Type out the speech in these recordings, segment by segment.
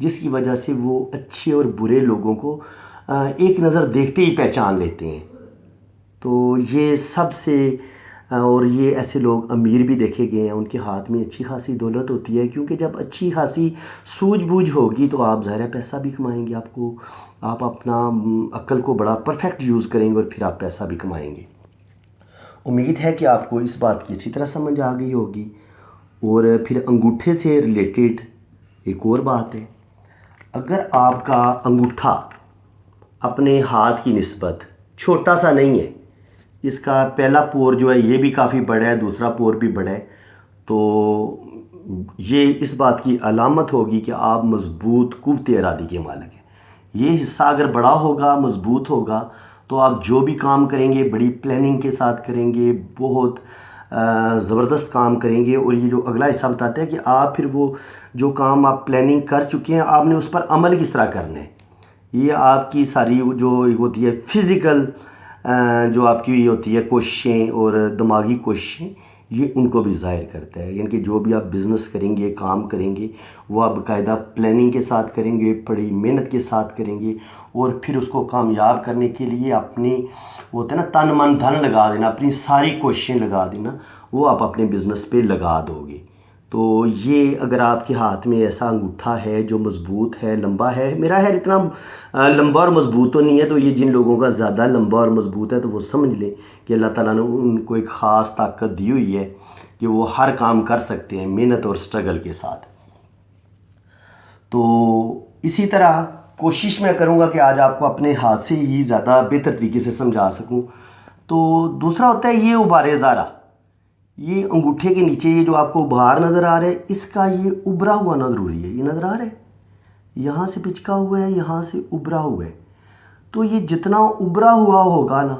جس کی وجہ سے وہ اچھے اور برے لوگوں کو ایک نظر دیکھتے ہی پہچان لیتے ہیں۔ تو یہ سب سے اور یہ ایسے لوگ امیر بھی دیکھے گئے ہیں، ان کے ہاتھ میں اچھی خاصی دولت ہوتی ہے، کیونکہ جب اچھی خاصی سوجھ بوجھ ہوگی تو آپ ظاہر پیسہ بھی کمائیں گے، آپ اپنا عقل کو بڑا پرفیکٹ یوز کریں گے اور پھر آپ پیسہ بھی کمائیں گے۔ امید ہے کہ آپ کو اس بات کی اچھی طرح سمجھ آ گئی ہوگی۔ اور پھر انگوٹھے سے ریلیٹڈ ایک اور بات ہے، اگر آپ کا انگوٹھا اپنے ہاتھ کی نسبت چھوٹا سا نہیں ہے، اس کا پہلا پور جو ہے یہ بھی کافی بڑا ہے، دوسرا پور بھی بڑا ہے، تو یہ اس بات کی علامت ہوگی کہ آپ مضبوط قوت ارادی کے مالک ہیں۔ یہ حصہ اگر بڑا ہوگا، مضبوط ہوگا، تو آپ جو بھی کام کریں گے بڑی پلاننگ کے ساتھ کریں گے، بہت زبردست کام کریں گے۔ اور یہ جو اگلا حصہ بتاتا ہے کہ آپ پھر وہ جو کام آپ پلاننگ کر چکے ہیں آپ نے اس پر عمل کس طرح کرنا ہے۔ یہ آپ کی ساری جو ہوتی ہے فزیکل جو آپ کی ہوتی ہے کوششیں اور دماغی کوششیں، یہ ان کو بھی ظاہر کرتا ہے۔ یعنی کہ جو بھی آپ بزنس کریں گے، کام کریں گے، وہ آپ باقاعدہ پلاننگ کے ساتھ کریں گے، بڑی محنت کے ساتھ کریں گے، اور پھر اس کو کامیاب کرنے کے لیے اپنی ہوتا ہے نا تن من دھن لگا دینا، اپنی ساری کوششیں لگا دینا، وہ آپ اپنے بزنس پہ لگا دو گے۔ تو یہ اگر آپ کے ہاتھ میں ایسا انگوٹھا ہے جو مضبوط ہے، لمبا ہے، میرا ہے اتنا لمبا اور مضبوط تو نہیں ہے، تو یہ جن لوگوں کا زیادہ لمبا اور مضبوط ہے تو وہ سمجھ لیں کہ اللہ تعالیٰ نے ان کو ایک خاص طاقت دی ہوئی ہے کہ وہ ہر کام کر سکتے ہیں محنت اور سٹرگل کے ساتھ۔ تو اسی طرح کوشش میں کروں گا کہ آج آپ کو اپنے ہاتھ سے ہی زیادہ بہتر طریقے سے سمجھا سکوں۔ تو دوسرا ہوتا ہے یہ ابار زارہ، یہ انگوٹھے کے نیچے یہ جو آپ کو ابھار نظر آ رہا ہے، اس کا یہ ابھرا ہوا نہ ضروری ہے، یہ نظر آ رہا ہے یہاں سے پچکا ہوا ہے، یہاں سے ابھرا ہوا ہے، تو یہ جتنا ابھرا ہوا ہوگا نا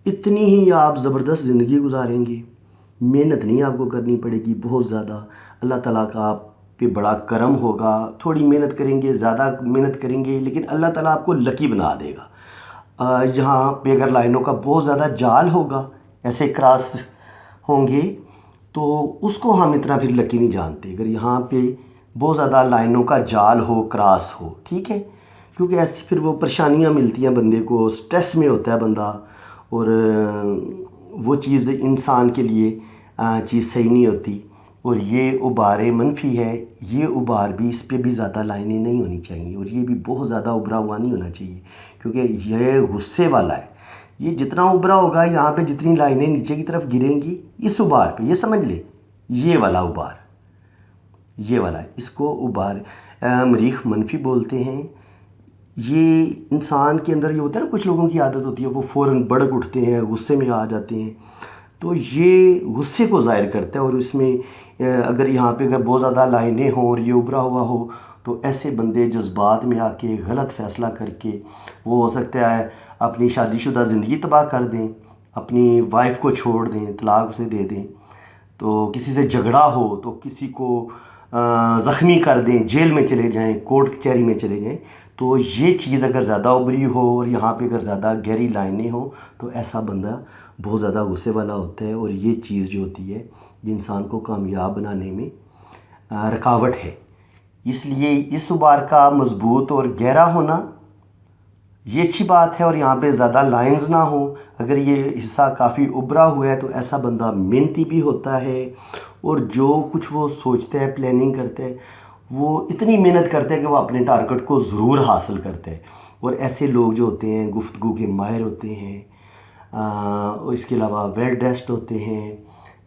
اتنی ہی آپ زبردست زندگی گزاریں گے، محنت نہیں آپ کو کرنی پڑے گی بہت زیادہ، اللہ تعالیٰ کا آپ پہ بڑا کرم ہوگا، تھوڑی محنت کریں گے، زیادہ محنت کریں گے، لیکن اللہ تعالیٰ آپ کو لکی بنا دے گا۔ یہاں پہ اگر لائنوں کا بہت زیادہ جال ہوگا، ایسے کراس ہوں گے، تو اس کو ہم اتنا پھر لکی نہیں جانتے۔ اگر یہاں پہ بہت زیادہ لائنوں کا جال ہو، کراس ہو، ٹھیک ہے، کیونکہ ایسی پھر وہ پریشانیاں ملتی ہیں بندے کو، سٹریس میں ہوتا ہے بندہ، اور وہ چیز انسان کے لیے چیز صحیح نہیں ہوتی۔ اور یہ ابھار منفی ہے، یہ ابھار بھی اس پہ بھی زیادہ لائنیں نہیں ہونی چاہیے، اور یہ بھی بہت زیادہ ابھرا ہوا نہیں ہونا چاہیے، کیونکہ یہ غصے والا ہے۔ یہ جتنا ابھرا ہوگا، یہاں پہ جتنی لائنیں نیچے کی طرف گریں گی اس ابھار پہ، یہ سمجھ لیں یہ والا ابھار، یہ والا ہے، اس کو ابھار مریخ منفی بولتے ہیں۔ یہ انسان کے اندر یہ ہوتا ہے نا، کچھ لوگوں کی عادت ہوتی ہے وہ فوراً بڑک اٹھتے ہیں، غصے میں آ جاتے ہیں، تو یہ غصے کو ظاہر کرتا ہے۔ اور اس میں اگر یہاں پہ اگر بہت زیادہ لائنیں ہوں اور یہ ابھرا ہوا ہو تو ایسے بندے جذبات میں آ کے غلط فیصلہ کر کے وہ ہو سکتا ہے اپنی شادی شدہ زندگی تباہ کر دیں، اپنی وائف کو چھوڑ دیں، طلاق اسے دے دیں، تو کسی سے جھگڑا ہو تو کسی کو زخمی کر دیں، جیل میں چلے جائیں، کورٹ کچہری میں چلے جائیں۔ تو یہ چیز اگر زیادہ ابھری ہو اور یہاں پہ اگر زیادہ گہری لائنیں ہوں تو ایسا بندہ بہت زیادہ غصے والا ہوتا ہے، اور یہ چیز جو ہوتی ہے یہ انسان کو کامیاب بنانے میں رکاوٹ ہے۔ اس لیے اس ابھار کا مضبوط اور گہرا ہونا یہ اچھی بات ہے، اور یہاں پہ زیادہ لائنز نہ ہوں۔ اگر یہ حصہ کافی ابھرا ہوا ہے تو ایسا بندہ محنتی بھی ہوتا ہے، اور جو کچھ وہ سوچتا ہے، پلاننگ کرتا ہے، وہ اتنی محنت کرتا ہے کہ وہ اپنے ٹارگٹ کو ضرور حاصل کرتا ہے۔ اور ایسے لوگ جو ہوتے ہیں گفتگو کے ماہر ہوتے ہیں، اور اس کے علاوہ ویل ڈریسڈ ہوتے ہیں،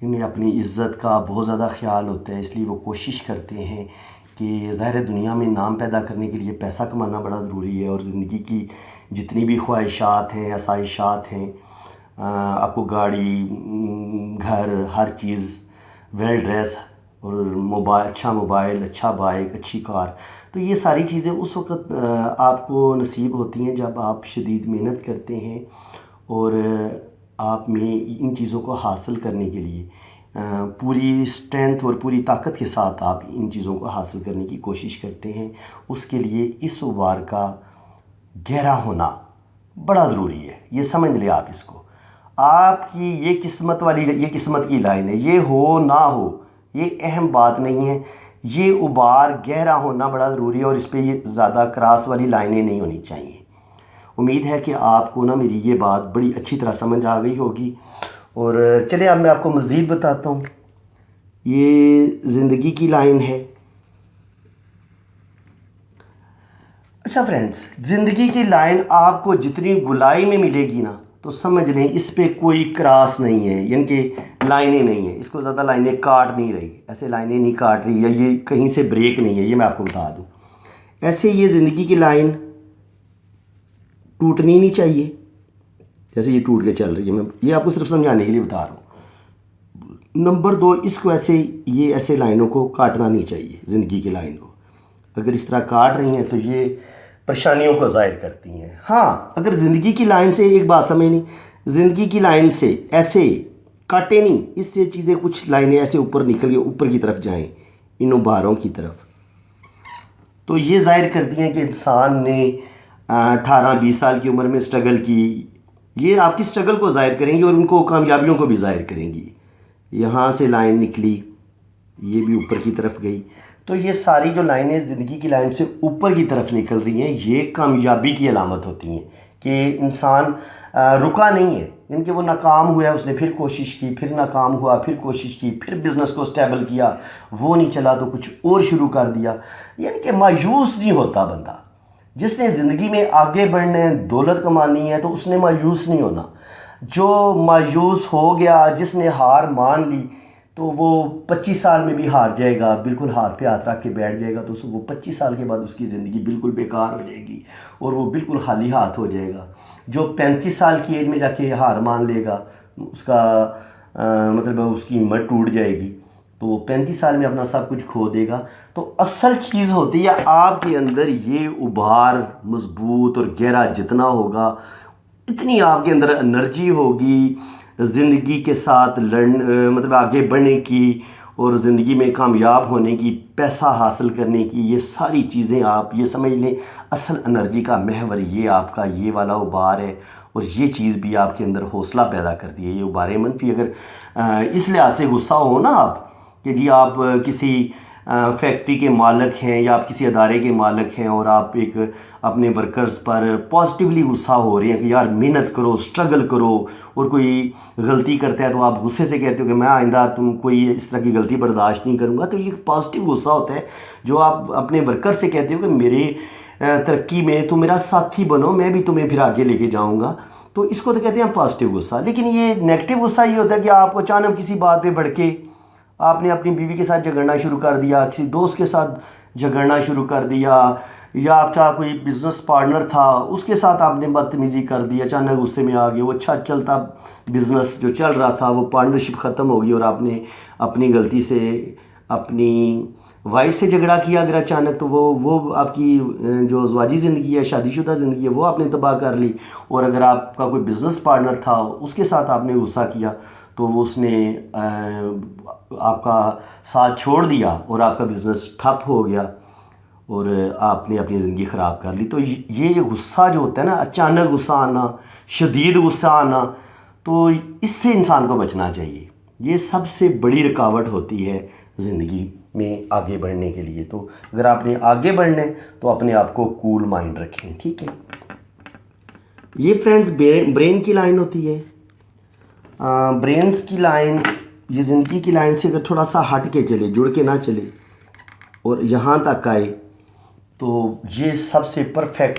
انہیں اپنی عزت کا بہت زیادہ خیال ہوتا ہے، اس لیے وہ کوشش کرتے ہیں کہ ظاہر دنیا میں نام پیدا کرنے کے لیے پیسہ کمانا بڑا ضروری ہے، اور زندگی کی جتنی بھی خواہشات ہیں، آسائشات ہیں، آپ کو گاڑی، گھر، ہر چیز، ویل ڈریس، اور اچھا موبائل، اچھا بائک، اچھی کار، تو یہ ساری چیزیں اس وقت آپ کو نصیب ہوتی ہیں جب آپ شدید محنت کرتے ہیں، اور آپ میں ان چیزوں کو حاصل کرنے کے لیے پوری اسٹرینتھ اور پوری طاقت کے ساتھ آپ ان چیزوں کو حاصل کرنے کی کوشش کرتے ہیں۔ اس کے لیے اس ابھار کا گہرا ہونا بڑا ضروری ہے، یہ سمجھ لیں آپ اس کو۔ آپ کی یہ قسمت کی لائن ہے، یہ ہو نہ ہو یہ اہم بات نہیں ہے، یہ ابھار گہرا ہونا بڑا ضروری ہے اور اس پہ یہ زیادہ کراس والی لائنیں نہیں ہونی چاہیے۔ امید ہے کہ آپ کو نا میری یہ بات بڑی اچھی طرح سمجھ آ گئی ہوگی۔ اور چلے اب میں آپ کو مزید بتاتا ہوں۔ یہ زندگی کی لائن ہے۔ اچھا فرینڈز، زندگی کی لائن آپ کو جتنی گلائی میں ملے گی نا تو سمجھ لیں اس پہ کوئی کراس نہیں ہے، یعنی کہ لائنیں نہیں ہیں، اس کو زیادہ لائنیں کاٹ نہیں رہی، ایسے لائنیں نہیں کاٹ رہی، یا یہ کہیں سے بریک نہیں ہے، یہ میں آپ کو بتا دوں۔ ایسے یہ زندگی کی لائن ٹوٹنی نہیں چاہیے، جیسے یہ ٹوٹ کے چل رہی ہے، میں یہ آپ کو صرف سمجھانے کے لیے بتا رہا ہوں۔ نمبر 2، اس کو ایسے لائنوں کو کاٹنا نہیں چاہیے، زندگی کی لائن کو۔ اگر اس طرح کاٹ رہی ہیں تو یہ پریشانیوں کو ظاہر کرتی ہیں۔ ہاں، اگر زندگی کی لائن سے ایک بات سمجھنی، زندگی کی لائن سے ایسے کاٹے نہیں، اس سے چیزیں کچھ لائنیں ایسے اوپر نکل کے اوپر کی طرف جائیں، ان ابھاروں کی طرف، تو یہ ظاہر کرتی ہیں کہ انسان نے 18-20 سال کی عمر میں سٹرگل کی، یہ آپ کی سٹرگل کو ظاہر کریں گی اور ان کو کامیابیوں کو بھی ظاہر کریں گی۔ یہاں سے لائن نکلی، یہ بھی اوپر کی طرف گئی، تو یہ ساری جو لائنیں زندگی کی لائن سے اوپر کی طرف نکل رہی ہیں، یہ کامیابی کی علامت ہوتی ہیں کہ انسان رکا نہیں ہے، یعنی کہ وہ ناکام ہوا ہے، اس نے پھر کوشش کی، پھر ناکام ہوا، پھر کوشش کی، پھر بزنس کو سٹیبل کیا، وہ نہیں چلا تو کچھ اور شروع کر دیا، یعنی کہ مایوس نہیں ہوتا بندہ۔ جس نے زندگی میں آگے بڑھنا ہے، دولت کمانی ہے، تو اس نے مایوس نہیں ہونا۔ جو مایوس ہو گیا، جس نے ہار مان لی، تو وہ 25 سال میں بھی ہار جائے گا، بالکل ہاتھ پہ ہاتھ رکھ کے بیٹھ جائے گا، تو وہ 25 سال کے بعد اس کی زندگی بالکل بیکار ہو جائے گی اور وہ بالکل خالی ہاتھ ہو جائے گا۔ جو 35 سال کی ایج میں جا کے ہار مان لے گا، اس کا مطلب اس کی ہمت ٹوٹ جائے گی، تو وہ 35 سال میں اپنا سب کچھ کھو دے گا۔ تو اصل چیز ہوتی ہے آپ کے اندر یہ ابھار مضبوط اور گہرا جتنا ہوگا، اتنی آپ کے اندر انرجی ہوگی زندگی کے ساتھ مطلب آگے بڑھنے کی اور زندگی میں کامیاب ہونے کی، پیسہ حاصل کرنے کی، یہ ساری چیزیں آپ یہ سمجھ لیں اصل انرجی کا محور یہ آپ کا یہ والا ابھار ہے، اور یہ چیز بھی آپ کے اندر حوصلہ پیدا کرتی ہے۔ یہ ابھار منفی اگر اس لحاظ سے غصہ ہو نا آپ کہ جی آپ کسی فیکٹری کے مالک ہیں یا آپ کسی ادارے کے مالک ہیں اور آپ ایک اپنے ورکرز پر پازیٹیولی غصہ ہو رہے ہیں کہ یار محنت کرو، سٹرگل کرو، اور کوئی غلطی کرتا ہے تو آپ غصے سے کہتے ہو کہ میں آئندہ تم کوئی اس طرح کی غلطی برداشت نہیں کروں گا، تو یہ پازیٹیو غصہ ہوتا ہے جو آپ اپنے ورکر سے کہتے ہو کہ میرے ترقی میں تو میرا ساتھی بنو، میں بھی تمہیں پھر آگے لے کے جاؤں گا، تو اس کو تو کہتے ہیں پازیٹیو غصہ۔ لیکن یہ نیگیٹو غصہ یہ ہوتا ہے کہ آپ اچانک کسی بات پہ بھڑکے، آپ نے اپنی بیوی کے ساتھ جھگڑنا شروع کر دیا، کسی دوست کے ساتھ جھگڑنا شروع کر دیا، یا آپ کا کوئی بزنس پارٹنر تھا اس کے ساتھ آپ نے بدتمیزی کر دی، اچانک غصے میں آ گئے، وہ اچھا چلتا بزنس جو چل رہا تھا وہ پارٹنرشپ ختم ہو گئی اور آپ نے اپنی غلطی سے اپنی وائف سے جھگڑا کیا اگر اچانک، تو وہ آپ کی جو ازواجی زندگی ہے، شادی شدہ زندگی ہے، وہ آپ نے تباہ کر لی۔ اور اگر آپ کا کوئی بزنس پارٹنر تھا اس کے ساتھ آپ نے غصہ کیا تو وہ اس نے آپ کا ساتھ چھوڑ دیا اور آپ کا بزنس ٹھپ ہو گیا اور آپ نے اپنی زندگی خراب کر لی۔ تو یہ غصہ جو ہوتا ہے نا، اچانک غصہ آنا، شدید غصہ آنا، تو اس سے انسان کو بچنا چاہیے۔ یہ سب سے بڑی رکاوٹ ہوتی ہے زندگی میں آگے بڑھنے کے لیے۔ تو اگر آپ نے آگے بڑھنا ہے تو اپنے آپ کو کول مائنڈ رکھیں، ٹھیک ہے۔ یہ فرینڈز برین کی لائن ہوتی ہے۔ برینز کی لائن، یہ زندگی کی لائن سے اگر تھوڑا سا ہٹ کے چلے، جڑ کے نہ چلے اور یہاں تک آئے تو یہ سب سے پرفیکٹ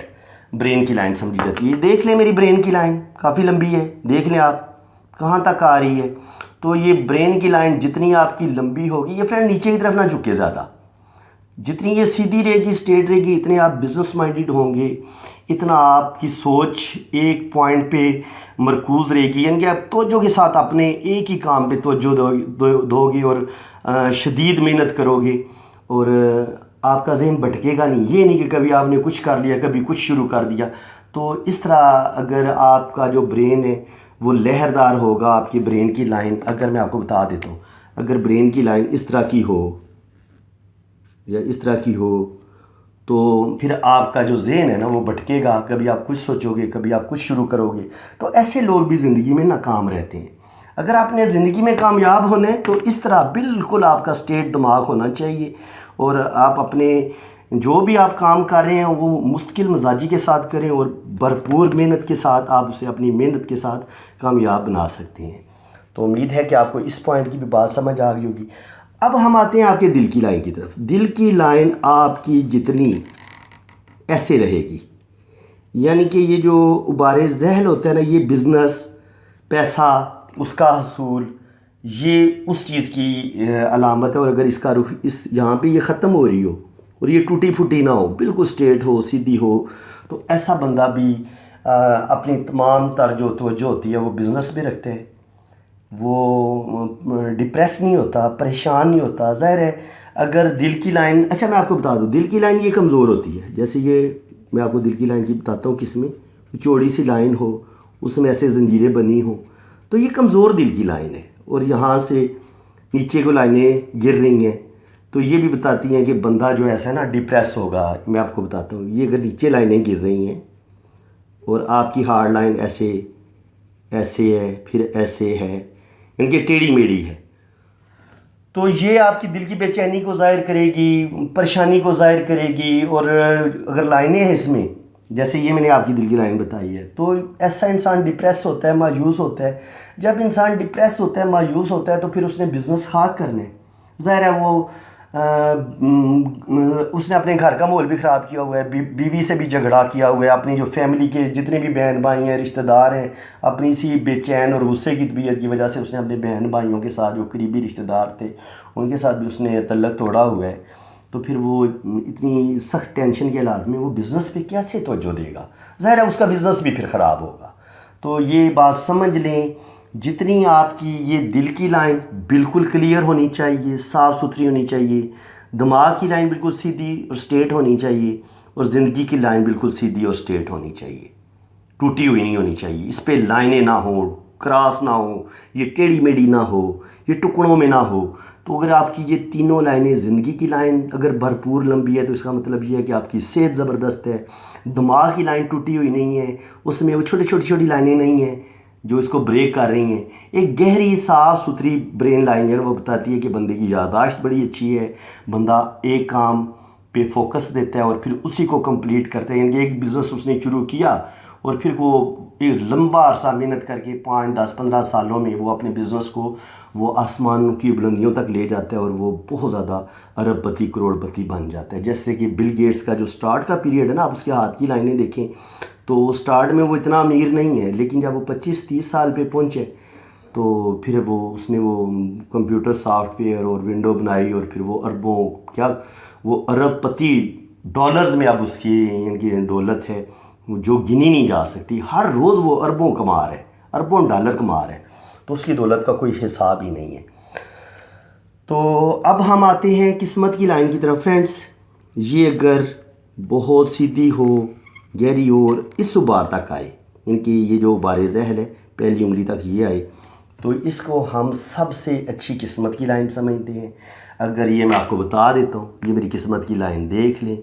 برین کی لائن سمجھی جاتی ہے۔ دیکھ لیں میری برین کی لائن کافی لمبی ہے، دیکھ لیں آپ کہاں تک آ رہی ہے۔ تو یہ برین کی لائن جتنی آپ کی لمبی ہوگی، یہ فرینڈ نیچے کی طرف نہ جھکے زیادہ، جتنی یہ سیدھی رہے گی، اسٹریٹ رہے گی، اتنے آپ بزنس مائنڈڈ ہوں گے، اتنا آپ کی سوچ ایک پوائنٹ پہ مرکوز رہے گی، یعنی کہ آپ توجہ کے ساتھ اپنے ایک ہی کام پہ توجہ دو گے اور شدید محنت کرو گے، اور آپ کا ذہن بھٹکے گا نہیں۔ یہ نہیں کہ کبھی آپ نے کچھ کر لیا، کبھی کچھ شروع کر دیا۔ تو اس طرح اگر آپ کا جو برین ہے وہ لہردار ہوگا، آپ کی برین کی لائن اگر میں آپ کو بتا دیتا ہوں، اگر برین کی لائن اس طرح کی ہو یا اس طرح کی ہو تو پھر آپ کا جو ذہن ہے نا وہ بھٹکے گا، کبھی آپ کچھ سوچو گے، کبھی آپ کچھ شروع کرو گے۔ تو ایسے لوگ بھی زندگی میں ناکام رہتے ہیں۔ اگر آپ نے زندگی میں کامیاب ہونا ہے تو اس طرح بالکل آپ کا اسٹیٹ دماغ ہونا چاہیے، اور آپ اپنے جو بھی آپ کام کر رہے ہیں وہ مستقل مزاجی کے ساتھ کریں اور بھرپور محنت کے ساتھ آپ اسے اپنی محنت کے ساتھ کامیاب بنا سکتے ہیں۔ تو امید ہے کہ آپ کو اس پوائنٹ کی بھی بات سمجھ آ گئی ہوگی۔ اب ہم آتے ہیں آپ کے دل کی لائن کی طرف۔ دل کی لائن آپ کی جتنی ایسے رہے گی، یعنی کہ یہ جو ابار ذہن ہوتا ہے نا، یہ بزنس، پیسہ، اس کا حصول، یہ اس چیز کی علامت ہے۔ اور اگر اس کا رخ یہاں پہ یہ ختم ہو رہی ہو اور یہ ٹوٹی پھوٹی نہ ہو، بالکل سٹریٹ ہو، سیدھی ہو، تو ایسا بندہ بھی اپنی تمام تر جو توجہ ہوتی ہے وہ بزنس میں رکھتے ہیں، وہ ڈپریس نہیں ہوتا، پریشان نہیں ہوتا۔ ظاہر ہے اگر دل کی لائن، اچھا میں آپ کو بتا دوں، دل کی لائن یہ کمزور ہوتی ہے۔ جیسے یہ میں آپ کو دل کی لائن کی بتاتا ہوں، کس میں چوڑی سی لائن ہو، اس میں ایسے زنجیریں بنی ہوں، تو یہ کمزور دل کی لائن ہے۔ اور یہاں سے نیچے کو لائنیں گر رہی ہیں تو یہ بھی بتاتی ہیں کہ بندہ جو ایسا ہے نا ڈپریس ہوگا۔ میں آپ کو بتاتا ہوں، یہ اگر نیچے لائنیں گر رہی ہیں اور آپ کی ہارڈ لائن ایسے ہے، پھر ایسے ہے، ان کی ٹیڑھی میڑھی ہے، تو یہ آپ کی دل کی بے چینی کو ظاہر کرے گی، پریشانی کو ظاہر کرے گی۔ اور اگر لائنیں ہیں اس میں، جیسے یہ میں نے آپ کی دل کی لائن بتائی ہے، تو ایسا انسان ڈپریس ہوتا ہے، مایوس ہوتا ہے۔ جب انسان ڈپریس ہوتا ہے، مایوس ہوتا ہے، تو پھر اس نے بزنس خاک کرنا ہے۔ ظاہر ہے وہ اس نے اپنے گھر کا ماحول بھی خراب کیا ہوا ہے، بیوی سے بھی جھگڑا کیا ہوا ہے، اپنی جو فیملی کے جتنے بھی بہن بھائی ہیں، رشتہ دار ہیں، اپنی سی بے چین اور غصے کی طبیعت کی وجہ سے اس نے اپنے بہن بھائیوں کے ساتھ، جو قریبی رشتہ دار تھے، ان کے ساتھ بھی اس نے تعلق توڑا ہوا ہے۔ تو پھر وہ اتنی سخت ٹینشن کے حالات میں وہ بزنس پہ کیسے توجہ دے گا؟ ظاہر ہے اس کا بزنس بھی پھر خراب ہوگا۔ تو یہ بات سمجھ لیں، جتنی آپ کی یہ دل کی لائن بالکل کلیئر ہونی چاہیے، صاف ستھری ہونی چاہیے، دماغ کی لائن بالکل سیدھی اور سٹریٹ ہونی چاہیے، اور زندگی کی لائن بالکل سیدھی اور سٹریٹ ہونی چاہیے، ٹوٹی ہوئی نہیں ہونی چاہیے۔ اس پہ لائنیں نہ ہوں، کراس نہ ہوں، یہ ٹیڑھی میڑھی نہ ہو، یہ ٹکڑوں میں نہ ہو۔ تو اگر آپ کی یہ تینوں لائنیں، زندگی کی لائن اگر بھرپور لمبی ہے تو اس کا مطلب یہ ہے کہ آپ کی صحت زبردست ہے۔ دماغ کی لائن ٹوٹی ہوئی نہیں ہے، اس میں وہ چھوٹی لائنیں نہیں ہیں جو اس کو بریک کر رہی ہیں۔ ایک گہری صاف ستھری برین لائن ہے، وہ بتاتی ہے کہ بندے کی یادداشت بڑی اچھی ہے، بندہ ایک کام پہ فوکس دیتا ہے اور پھر اسی کو کمپلیٹ کرتا ہے۔ یعنی کہ ایک بزنس اس نے شروع کیا اور پھر وہ ایک لمبا عرصہ محنت کر کے 5 10 15 سالوں میں وہ اپنے بزنس کو وہ آسمان کی بلندیوں تک لے جاتا ہے اور وہ بہت زیادہ ارب پتی کروڑ پتی بن جاتا ہے۔ جیسے کہ بل گیٹس کا جو سٹارٹ کا پیریڈ ہے نا، آپ اس کے ہاتھ کی لائنیں دیکھیں تو سٹارٹ میں وہ اتنا امیر نہیں ہے، لیکن جب وہ 25 30 سال پہ پہنچے تو پھر اس نے وہ کمپیوٹر سافٹ ویئر اور ونڈو بنائی، اور پھر وہ وہ ارب پتی ڈالرز میں اب اس کی ان کی دولت ہے جو گنی نہیں جا سکتی۔ ہر روز وہ اربوں کما رہے، اربوں ڈالر کما رہے، تو اس کی دولت کا کوئی حساب ہی نہیں ہے۔ تو اب ہم آتے ہیں قسمت کی لائن کی طرف۔ فرینڈس، یہ اگر بہت سیدھی ہو، گہری ہو اور اس ابار تک آئے، ان کی یہ جو ابار ذہن ہے پہلی انگلی تک یہ آئے، تو اس کو ہم سب سے اچھی قسمت کی لائن سمجھتے ہیں۔ اگر یہ میں آپ کو بتا دیتا ہوں، یہ میری قسمت کی لائن دیکھ لیں،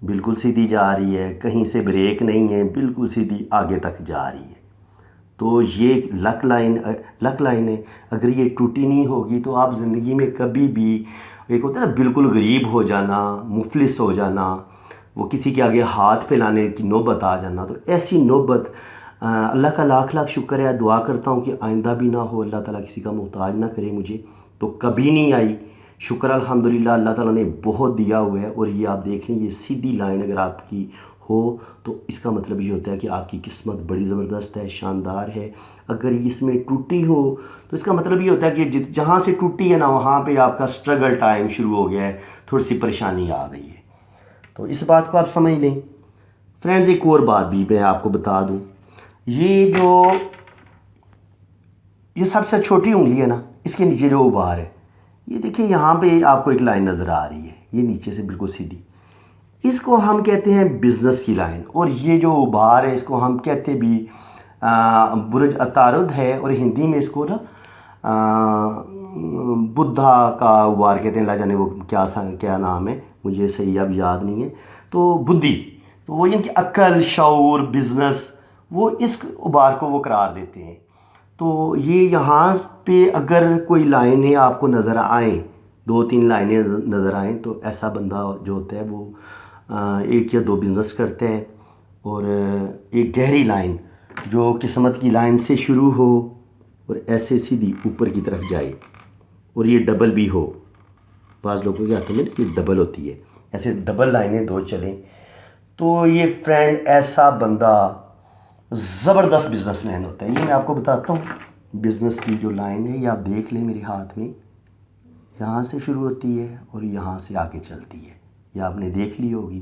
بالکل سیدھی جا رہی ہے، کہیں سے بریک نہیں ہے، بالکل سیدھی آگے تک جا رہی ہے۔ تو یہ لک لائن ہے۔ اگر یہ ٹوٹی نہیں ہوگی تو آپ زندگی میں کبھی بھی، ایک ہوتا ہے نا بالکل غریب ہو جانا، مفلس ہو جانا، وہ کسی کے آگے ہاتھ پھیلانے کی نوبت آ جانا، تو ایسی نوبت اللہ کا لاکھ لاکھ شکر ہے، دعا کرتا ہوں کہ آئندہ بھی نہ ہو، اللہ تعالیٰ کسی کا محتاج نہ کرے مجھے، تو کبھی نہیں آئی۔ شکر الحمدللہ، اللہ تعالیٰ نے بہت دیا ہوا ہے۔ اور یہ آپ دیکھ لیں، یہ سیدھی لائن اگر آپ کی ہو تو اس کا مطلب یہ ہوتا ہے کہ آپ کی قسمت بڑی زبردست ہے، شاندار ہے۔ اگر اس میں ٹوٹی ہو تو اس کا مطلب یہ ہوتا ہے کہ جہاں سے ٹوٹی ہے نا، وہاں پہ آپ کا سٹرگل ٹائم شروع ہو گیا ہے، تھوڑی سی پریشانی آ گئی ہے۔ تو اس بات کو آپ سمجھ لیں۔ فرینڈز، ایک اور بات بھی میں آپ کو بتا دوں، یہ سب سے چھوٹی انگلی ہے نا، اس کے نیچے جو ابار ہے، یہ دیکھیں یہاں پہ آپ کو ایک لائن نظر آ رہی ہے، یہ نیچے سے بالکل سیدھی، اس کو ہم کہتے ہیں بزنس کی لائن۔ اور یہ جو ابار ہے اس کو ہم کہتے بھی برج عطارد ہے، اور ہندی میں اس کو نا بدھا کا ابار کہتے ہیں، اللہ جانے وہ کیا نام ہے، مجھے صحیح اب یاد نہیں ہے۔ تو بدھی، تو وہ ان کی عقل، شعور، بزنس، وہ اس ابار کو وہ قرار دیتے ہیں۔ تو یہ یہاں پہ اگر کوئی لائنیں آپ کو نظر آئیں 2-3 لائنیں نظر آئیں تو ایسا بندہ جو ہوتا ہے وہ 1 یا 2 بزنس کرتا ہے، اور ایک گہری لائن جو قسمت کی لائن سے شروع ہو اور ایسے سیدھی اوپر کی طرف جائے، اور یہ ڈبل بھی ہو، بعض لوگوں کے ہاتھوں میں یہ ڈبل ہوتی ہے، ایسے ڈبل لائنیں 2 چلیں، تو یہ فرینڈ ایسا بندہ زبردست بزنس مین ہوتا ہے۔ یہ میں آپ کو بتاتا ہوں، بزنس کی جو لائن ہے یہ آپ دیکھ لیں میرے ہاتھ میں، یہاں سے شروع ہوتی ہے اور یہاں سے آگے چلتی ہے، یہ آپ نے دیکھ لی ہوگی،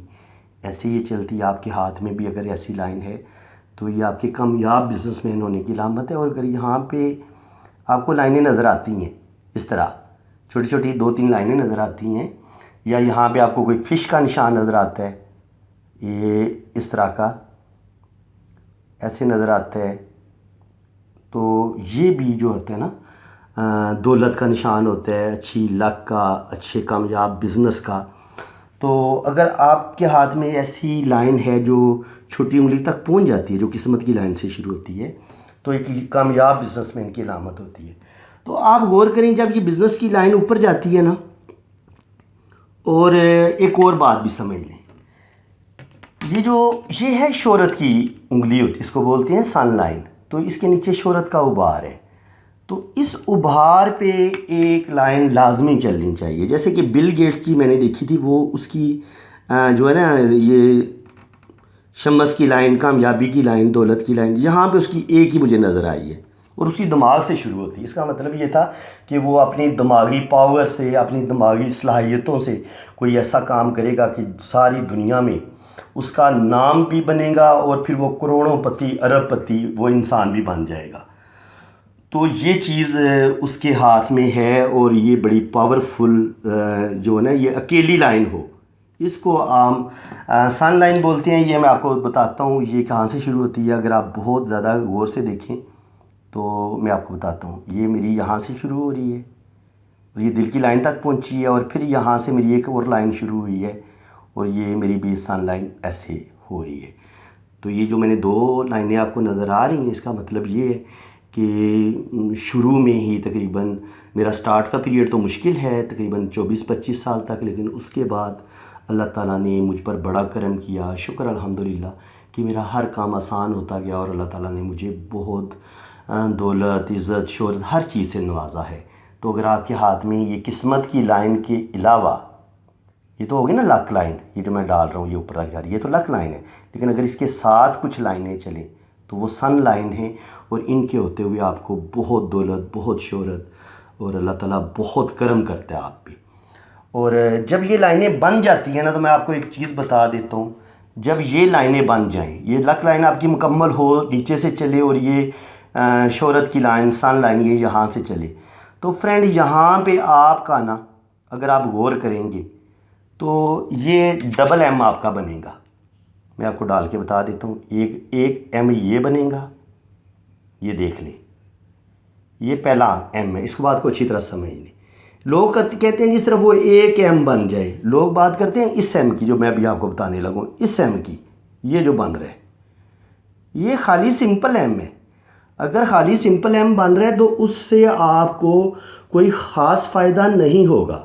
ایسے یہ چلتی ہے۔ آپ کے ہاتھ میں بھی اگر ایسی لائن ہے تو یہ آپ کے کامیاب بزنس مین ہونے کی علامت ہے۔ اور اگر یہاں پہ آپ کو لائنیں نظر آتی ہیں اس طرح چھوٹی چھوٹی 2-3 لائنیں نظر آتی ہیں، یا یہاں پہ آپ کو کوئی فش کا نشان نظر آتا ہے، یہ اس طرح کا ایسے نظر آتا ہے، تو یہ بھی جو ہوتا ہے نا دولت کا نشان ہوتا ہے، اچھی لک کا، اچھے کامیاب بزنس کا۔ تو اگر آپ کے ہاتھ میں ایسی لائن ہے جو چھوٹی انگلی تک پہنچ جاتی ہے، جو قسمت کی لائن سے شروع ہوتی ہے، تو ایک کامیاب بزنس مین کی علامت ہوتی ہے۔ تو آپ غور کریں، جب یہ بزنس کی لائن اوپر جاتی ہے نا، اور ایک اور بات بھی سمجھ لیں، یہ ہے شہرت کی انگلی ہوتی ہے، اس کو بولتے ہیں سن لائن، تو اس کے نیچے شہرت کا ابھار ہے، تو اس ابھار پہ ایک لائن لازمی چلنی چاہیے۔ جیسے کہ بل گیٹس کی میں نے دیکھی تھی، وہ اس کی جو ہے نا یہ شمس کی لائن، کامیابی کی لائن، دولت کی لائن، یہاں پہ اس کی ایک ہی مجھے نظر آئی ہے، اور اسی دماغ سے شروع ہوتی ہے۔ اس کا مطلب یہ تھا کہ وہ اپنی دماغی پاور سے، اپنی دماغی صلاحیتوں سے کوئی ایسا کام کرے گا کہ ساری دنیا میں اس کا نام بھی بنے گا، اور پھر وہ کروڑوں پتی، ارب پتی وہ انسان بھی بن جائے گا۔ تو یہ چیز اس کے ہاتھ میں ہے، اور یہ بڑی پاورفل جو ہے نا یہ اکیلی لائن ہو، اس کو عام سن لائن بولتے ہیں۔ یہ میں آپ کو بتاتا ہوں یہ کہاں سے شروع ہوتی ہے، اگر آپ بہت زیادہ غور سے دیکھیں تو میں آپ کو بتاتا ہوں، یہ میری یہاں سے شروع ہو رہی ہے، اور یہ دل کی لائن تک پہنچی ہے، اور پھر یہاں سے میری ایک اور لائن شروع ہوئی ہے، اور یہ میری بھی سن لائن ایسے ہو رہی ہے۔ تو یہ جو میں نے 2 لائنیں آپ کو نظر آ رہی ہیں، اس کا مطلب یہ ہے کہ شروع میں ہی تقریباً میرا سٹارٹ کا پیریڈ تو مشکل ہے، تقریباً 24-25 سال تک، لیکن اس کے بعد اللہ تعالیٰ نے مجھ پر بڑا کرم کیا، شکر الحمدللہ کہ میرا ہر کام آسان ہوتا گیا، اور اللہ تعالیٰ نے مجھے بہت دولت، عزت، شہرت ہر چیز سے نوازا ہے۔ تو اگر آپ کے ہاتھ میں یہ قسمت کی لائن کے علاوہ، یہ تو ہوگی نا لک لائن، یہ جو میں ڈال رہا ہوں یہ اوپر تک جا رہی ہے، یہ تو لک لائن ہے، لیکن اگر اس کے ساتھ کچھ لائنیں چلیں تو وہ سن لائن ہیں، اور ان کے ہوتے ہوئے آپ کو بہت دولت، بہت شہرت، اور اللہ تعالیٰ بہت کرم کرتا ہے آپ پہ۔ اور جب یہ لائنیں بن جاتی ہیں نا، تو میں آپ کو ایک چیز بتا دیتا ہوں، جب یہ لائنیں بن جائیں، یہ لک لائن آپ کی مکمل ہو، نیچے سے چلے، اور یہ شہرت کی لائن، سن لائن یہ یہاں سے چلے، تو فرینڈ یہاں پہ آپ کا نا اگر آپ غور کریں گے تو یہ ڈبل ایم آپ کا بنے گا۔ میں آپ کو ڈال کے بتا دیتا ہوں، ایک ایم یہ بنے گا، یہ دیکھ لیں، یہ پہلا ایم ہے، اس کو بات کو اچھی طرح سمجھ لیں۔ لوگ کہتے ہیں جس طرف وہ ایک ایم بن جائے، لوگ بات کرتے ہیں اس ایم کی، جو میں ابھی آپ کو بتانے لگوں، اس ایم کی، یہ جو بن رہا ہے یہ خالی سمپل ایم ہے۔ اگر خالی سمپل ایم بن رہا ہے تو اس سے آپ کو کوئی خاص فائدہ نہیں ہوگا۔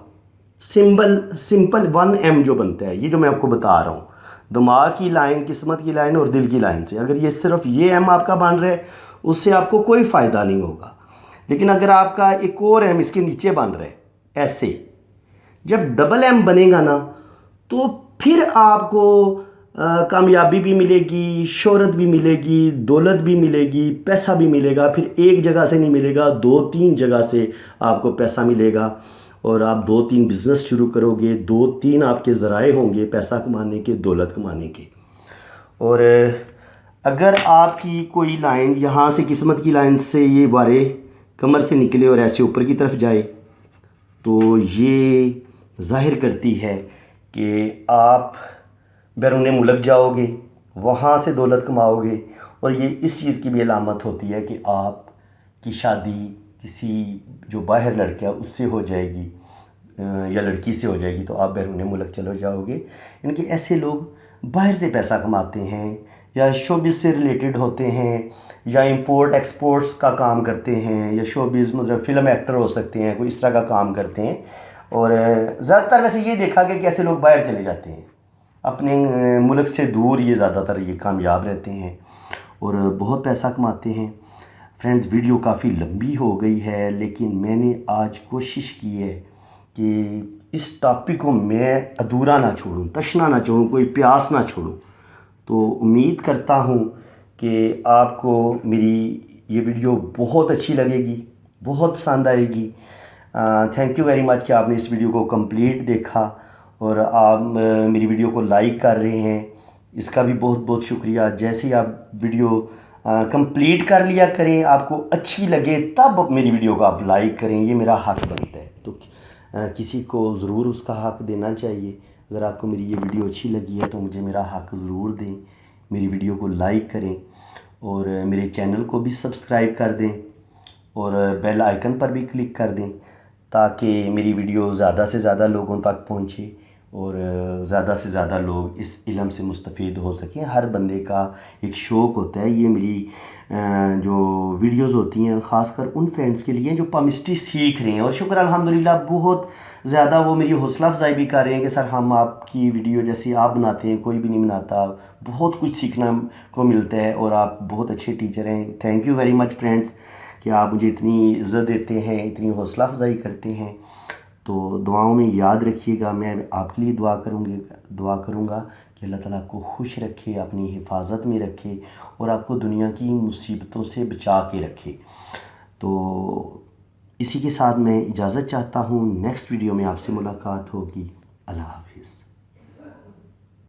سمپل 1 ایم جو بنتا ہے، یہ جو میں آپ کو بتا رہا ہوں، دماغ کی لائن، قسمت کی لائن اور دل کی لائن سے، اگر یہ صرف یہ ایم آپ کا بن رہا ہے اس سے آپ کو کوئی فائدہ نہیں ہوگا۔ لیکن اگر آپ کا ایک اور ایم اس کے نیچے بن رہا ہے ایسے، جب ڈبل ایم بنے گا نا تو پھر آپ کو کامیابی بھی ملے گی، شہرت بھی ملے گی، دولت بھی ملے گی، پیسہ بھی ملے گا۔ پھر ایک جگہ سے نہیں ملے گا، 2-3 جگہ سے آپ کو پیسہ ملے گا، اور آپ 2-3 بزنس شروع کرو گے، 2-3 آپ کے ذرائع ہوں گے پیسہ کمانے کے، دولت کمانے کے۔ اور اگر آپ کی کوئی لائن یہاں سے قسمت کی لائن سے یہ بارے کمر سے نکلے اور ایسے اوپر کی طرف جائے، تو یہ ظاہر کرتی ہے کہ آپ بیرون ملک جاؤ گے، وہاں سے دولت کماؤ گے، اور یہ اس چیز کی بھی علامت ہوتی ہے کہ آپ کی شادی کسی جو باہر لڑکا اس سے ہو جائے گی، یا لڑکی سے ہو جائے گی، تو آپ بیرون ملک چلے جاؤ گے۔ یعنی کہ ایسے لوگ باہر سے پیسہ کماتے ہیں، یا شوبز سے ریلیٹڈ ہوتے ہیں، یا امپورٹ ایکسپورٹس کا کام کرتے ہیں، یا شوبز مطلب فلم ایکٹر ہو سکتے ہیں، کوئی اس طرح کا کام کرتے ہیں۔ اور زیادہ تر ویسے یہ دیکھا کہ کیسے لوگ باہر چلے جاتے ہیں، اپنے ملک سے دور یہ زیادہ تر یہ کامیاب رہتے ہیں اور بہت پیسہ کماتے ہیں۔ فرینڈز، ویڈیو کافی لمبی ہو گئی ہے، لیکن میں نے آج کوشش کی ہے کہ اس ٹاپک کو میں ادھورا نہ چھوڑوں، تشنا نہ چھوڑوں، کوئی پیاس نہ چھوڑوں۔ تو امید کرتا ہوں کہ آپ کو میری یہ ویڈیو بہت اچھی لگے گی، بہت پسند آئے گی۔ تھینک یو ویری مچ کہ آپ نے اس ویڈیو کو کمپلیٹ دیکھا اور آپ میری ویڈیو کو لائک کر رہے ہیں، اس کا بھی بہت بہت شکریہ۔ جیسے ہی آپ ویڈیو کمپلیٹ کر لیا کریں، آپ کو اچھی لگے تب میری ویڈیو کو آپ لائک کریں، یہ میرا حق بنتا ہے۔ تو کسی کو ضرور اس کا حق دینا چاہیے۔ اگر آپ کو میری یہ ویڈیو اچھی لگی ہے تو مجھے میرا حق ضرور دیں، میری ویڈیو کو لائک کریں اور میرے چینل کو بھی سبسکرائب کر دیں اور بیل آئیکن پر بھی کلک کر دیں تاکہ میری ویڈیو زیادہ سے زیادہ لوگوں تک پہنچے اور زیادہ سے زیادہ لوگ اس علم سے مستفید ہو سکیں۔ ہر بندے کا ایک شوق ہوتا ہے، یہ میری جو ویڈیوز ہوتی ہیں خاص کر ان فرینڈز کے لیے جو پامسٹری سیکھ رہے ہیں، اور شکر الحمدللہ بہت زیادہ وہ میری حوصلہ افزائی بھی کر رہے ہیں کہ سر ہم آپ کی ویڈیو جیسی آپ بناتے ہیں کوئی بھی نہیں بناتا، بہت کچھ سیکھنا کو ملتا ہے اور آپ بہت اچھے ٹیچر ہیں۔ Thank you very much friends کہ آپ مجھے اتنی عزت دیتے ہیں، اتنی حوصلہ افزائی کرتے ہیں۔ تو دعاؤں میں یاد رکھیے گا، میں آپ کے لیے دعا کروں گا کہ اللہ تعالیٰ آپ کو خوش رکھے، اپنی حفاظت میں رکھے اور آپ کو دنیا کی مصیبتوں سے بچا کے رکھے۔ تو اسی کے ساتھ میں اجازت چاہتا ہوں، نیکسٹ ویڈیو میں آپ سے ملاقات ہوگی۔ اللہ حافظ۔